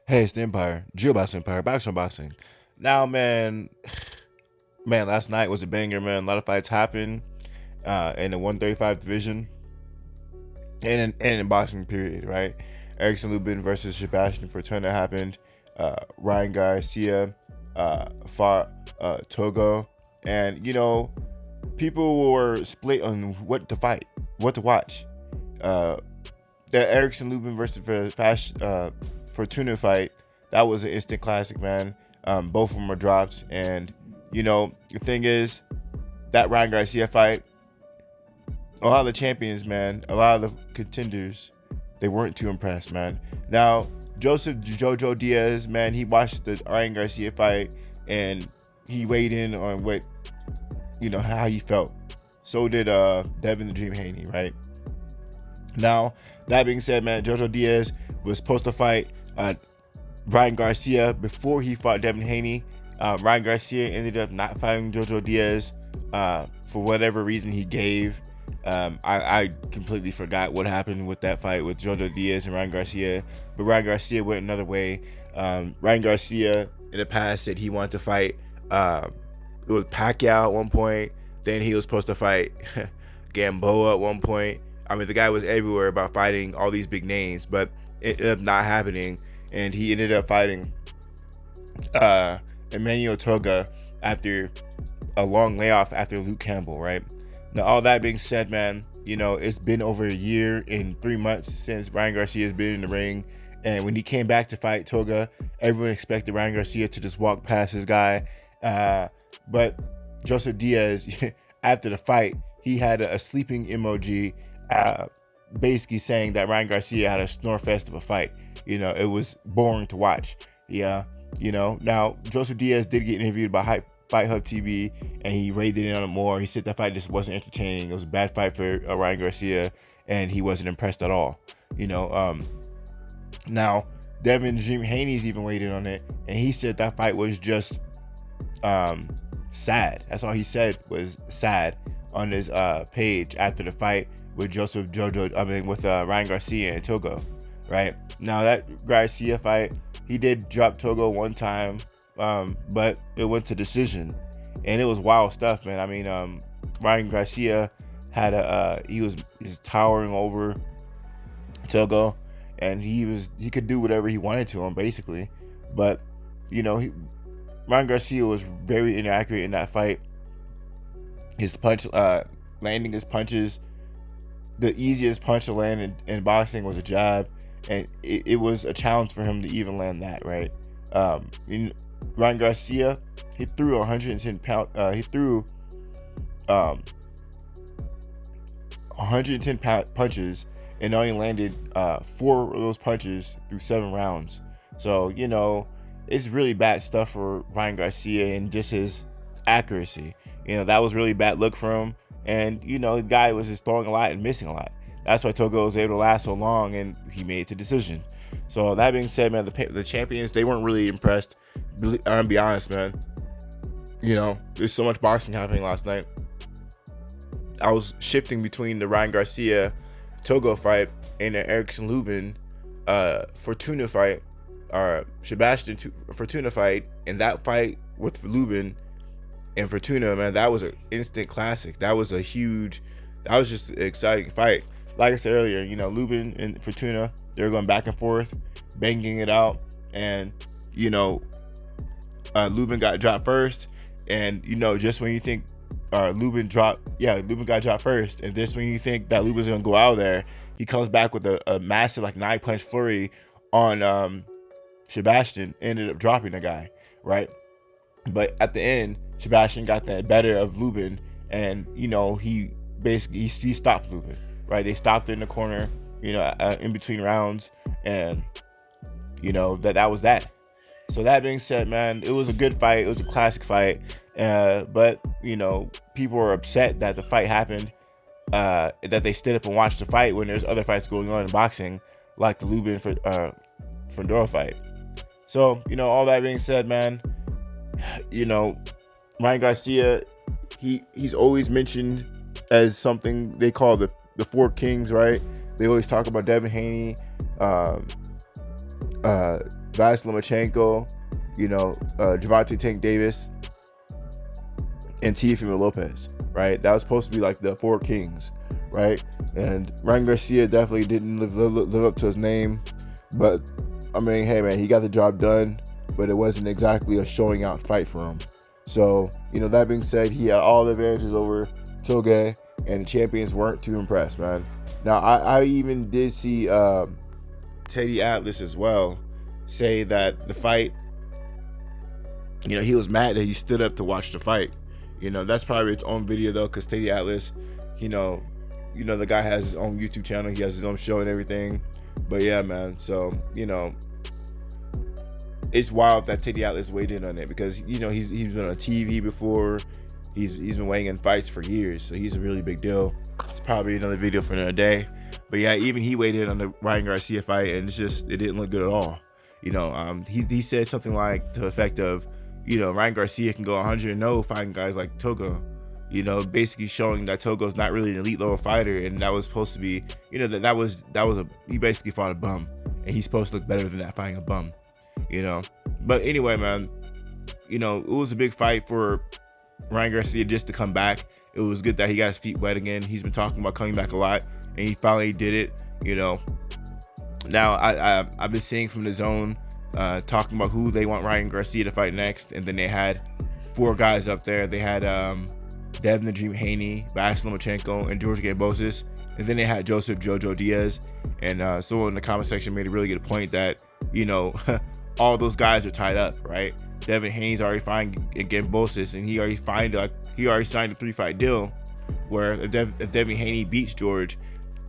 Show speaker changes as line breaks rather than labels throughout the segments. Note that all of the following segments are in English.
Hey, it's the Empire, Geobox Empire, Box Unboxing. Now, man, last night was a banger, man. A lot of fights happened in the 135 division and in boxing period, right? Erickson Lubin versus Sebastian Fortuna happened. Ryan Garcia fought Togo, and people were split on what to fight, what to watch. Uh, the Erickson Lubin versus Fortuna fight, that was an instant classic, man. Both of them are dropped, and the thing is that Ryan Garcia fight, a lot of the champions, man, a lot of the contenders, they weren't too impressed, man. Now, Jojo Diaz, man, he watched the Ryan Garcia fight and he weighed in on how he felt. So did Devin the Dream Haney, right? Now, that being said, man, Jojo Diaz was supposed to fight Ryan Garcia before he fought Devin Haney. Ryan Garcia ended up not fighting Jojo Diaz for whatever reason he gave. I completely forgot what happened with that fight with Jojo Diaz and Ryan Garcia, but Ryan Garcia went another way. Ryan Garcia in the past said he wanted to fight it was Pacquiao at one point. Then he was supposed to fight Gamboa at one point. I mean, the guy was everywhere about fighting all these big names, but it ended up not happening, and he ended up fighting Emmanuel Toga after a long layoff after Luke Campbell, right? Now, all that being said, man, it's been over a year and 3 months since Ryan Garcia has been in the ring, and when he came back to fight Toga, everyone expected Ryan Garcia to just walk past his guy, but Joseph Diaz, after the fight, he had a sleeping emoji, basically saying that Ryan Garcia had a Snorefest of a fight. It was boring to watch. Yeah, now Joseph Diaz did get interviewed by Fight Hub TV, and he rated in on it more. He said that fight just wasn't entertaining. It was a bad fight for Ryan Garcia, and he wasn't impressed at all. Now Devin Dream Haney's even weighed in on it, and he said that fight was just sad. That's all he said, was sad, on his page after the fight with Ryan Garcia and Togo. Right now, that Garcia fight, he did drop Togo one time, but it went to decision, and it was wild stuff, man. I mean, Ryan Garcia had he was towering over Togo, and he could do whatever he wanted to him, basically. But Ryan Garcia was very inaccurate in that fight. His landing his punches, the easiest punch to land in boxing was a jab, and it was a challenge for him to even land that, right? Ryan Garcia, he threw 110 pound. He threw 110 punches and only landed 4 of those punches through 7 rounds. So it's really bad stuff for Ryan Garcia and just his accuracy. That was really bad look for him. And, the guy was just throwing a lot and missing a lot. That's why Togo was able to last so long, and he made it to decision. So that being said, man, the champions, they weren't really impressed. I'm going to be honest, man. There's so much boxing happening last night. I was shifting between the Ryan Garcia Togo fight and the Erickson Lubin Fortuna fight, or Sebastian Fortuna fight, and that fight with Lubin and Fortuna, man, that was an instant classic. That was just an exciting fight. Like I said earlier, Lubin and Fortuna, they're going back and forth, banging it out, and Lubin got dropped first, and just when you think Lubin got dropped first, and just when you think that Lubin's gonna go out of there, he comes back with a massive 9-punch flurry on Sebastian, ended up dropping the guy, right? But at the end, Sebastian got the better of Lubin, and he basically he stopped Lubin, right? They stopped in the corner, in between rounds, and that was that. So that being said, man, it was a good fight. It was a classic fight, but people were upset that the fight happened, that they stayed up and watched the fight when there's other fights going on in boxing, like the Lubin Fedorov fight. So all that being said, man, Ryan Garcia, he's always mentioned as something they call the 4 Kings, right? They always talk about Devin Haney, Vasyl Lomachenko, Gervonta Tank Davis, and Teofimo Lopez, right? That was supposed to be like the 4 kings, right? And Ryan Garcia definitely didn't live up to his name, but I mean, hey man, he got the job done, but it wasn't exactly a showing out fight for him. So, that being said, he had all the advantages over Toge, and the champions weren't too impressed, man. Now, I even did see Teddy Atlas as well say that the fight, he was mad that he stood up to watch the fight. That's probably its own video though, because Teddy Atlas, the guy has his own YouTube channel, he has his own show and everything. But yeah, man, so it's wild that Teddy Atlas weighed in on it, because he's been on TV before, he's been weighing in fights for years, so he's a really big deal. It's probably another video for another day. But yeah, even he weighed in on the Ryan Garcia fight, and it didn't look good at all. He said something like to the effect of, Ryan Garcia can go 100-0 fighting guys like Togo, basically showing that Togo's not really an elite level fighter, and that was supposed to be, he basically fought a bum, and he's supposed to look better than that fighting a bum, But anyway, man, it was a big fight for Ryan Garcia just to come back. It was good that he got his feet wet again. He's been talking about coming back a lot, and he finally did it. Now I've been seeing from the zone talking about who they want Ryan Garcia to fight next, and then they had 4 guys up there. They had Devin the Dream Haney, Vasyl Lomachenko, and George Gambosis, and then they had Jojo Diaz. And someone in the comment section made a really good point that all those guys are tied up, right? Devin Haney's already signed Gambosis, and he already signed a 3-fight deal where if Devin Haney beats George,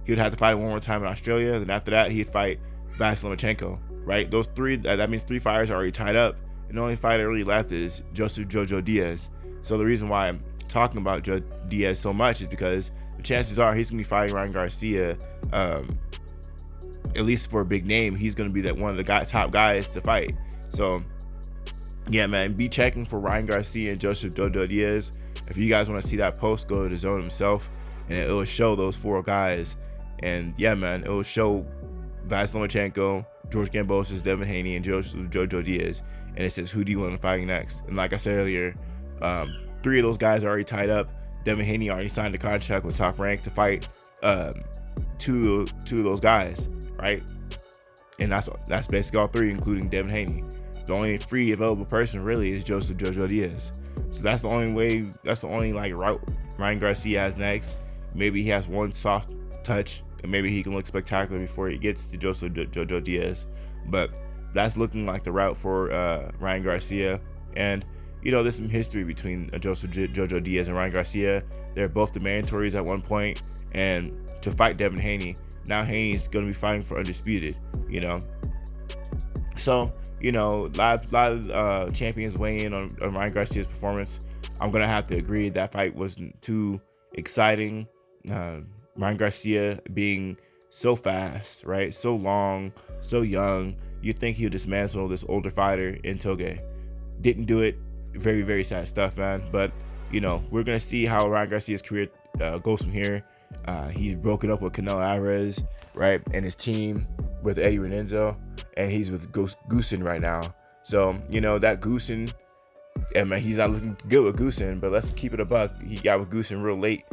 he would have to fight one more time in Australia, and after that he'd fight Vasyl Lomachenko, right? Those 3, that means 3 fighters are already tied up, and the only fighter really left is Jojo Diaz. So the reason why I'm talking about Diaz so much is because the chances are he's gonna be fighting Ryan Garcia, at least for a big name. He's gonna be one of the top guys to fight. So yeah, man, be checking for Ryan Garcia and Jojo Diaz. If you guys want to see that post, go to the zone himself, and it will show those 4 guys. And yeah, man, it will show Vasyl Lomachenko, George Gambosis, Devin Haney, and Jojo Diaz. And it says, who do you want to fight next? And like I said earlier, 3 of those guys are already tied up. Devin Haney already signed a contract with Top Rank to fight 2 of those guys, right? And that's basically all 3, including Devin Haney. The only free available person really is Jojo Diaz. So that's the only route Ryan Garcia has next. Maybe he has one soft touch, and maybe he can look spectacular before he gets to Jojo Diaz. But that's looking like the route for Ryan Garcia. And there's some history between Jojo Diaz and Ryan Garcia. They're both the mandatories at one point, and to fight Devin Haney, now Haney's going to be fighting for undisputed. So a lot of champions weighing in on Ryan Garcia's performance. I'm gonna have to agree that fight wasn't too exciting. Ryan Garcia being so fast, right? So long, so young. You'd think he would dismantle this older fighter in Toge. Didn't do it. Very, very sad stuff, man. But we're gonna see how Ryan Garcia's career goes from here. He's broken up with Canelo Alvarez, right, and his team with Eddie Renenzo, and he's with Goosen right now. So that Goosen, and man, he's not looking good with Goosen, but let's keep it a buck. He got with Goosen real late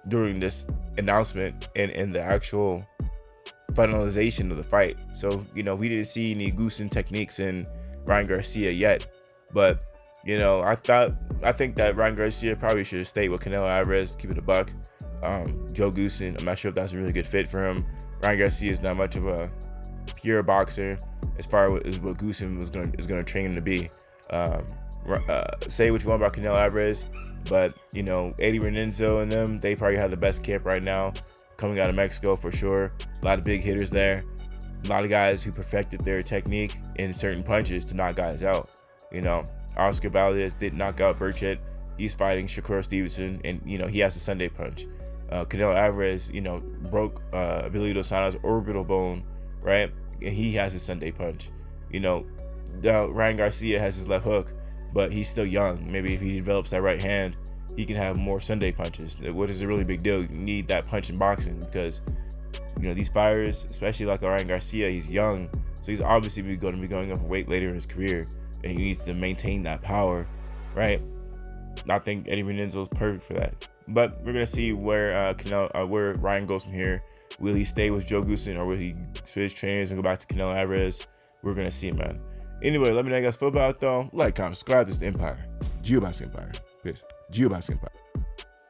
during this announcement and the actual finalization of the fight. So we didn't see any Goosen techniques in Ryan Garcia yet, but I think that Ryan Garcia probably should have stayed with Canelo Alvarez, keep it a buck. Joe Goosen, I'm not sure if that's a really good fit for him. Ryan Garcia is not much of a pure boxer as far as what Goosen is going to train him to be. Say what you want about Canelo Alvarez, but Eddie Renenzo and them, they probably have the best camp right now coming out of Mexico for sure. A lot of big hitters there, a lot of guys who perfected their technique in certain punches to knock guys out. Oscar Valdez did knock out Burchett. He's fighting Shakur Stevenson, and he has a Sunday punch. Canelo Alvarez, broke Billy Lozano's orbital bone, right? And he has his Sunday punch. Ryan Garcia has his left hook, but he's still young. Maybe if he develops that right hand, he can have more Sunday punches, which is a really big deal. You need that punch in boxing because, these fighters, especially like Ryan Garcia, he's young, So he's obviously going to be going up in weight later in his career, and he needs to maintain that power, right? I think Eddie Renenzo is perfect for that. But we're gonna see where where Ryan goes from here. Will he stay with Joe Goosen, or will he switch trainers and go back to Canelo Alvarez? We're gonna see, man. Anyway, let me know how you guys feel about it, though. Like, comment, subscribe. This is the Empire. Geobasket Empire. Peace. Geobasket Empire.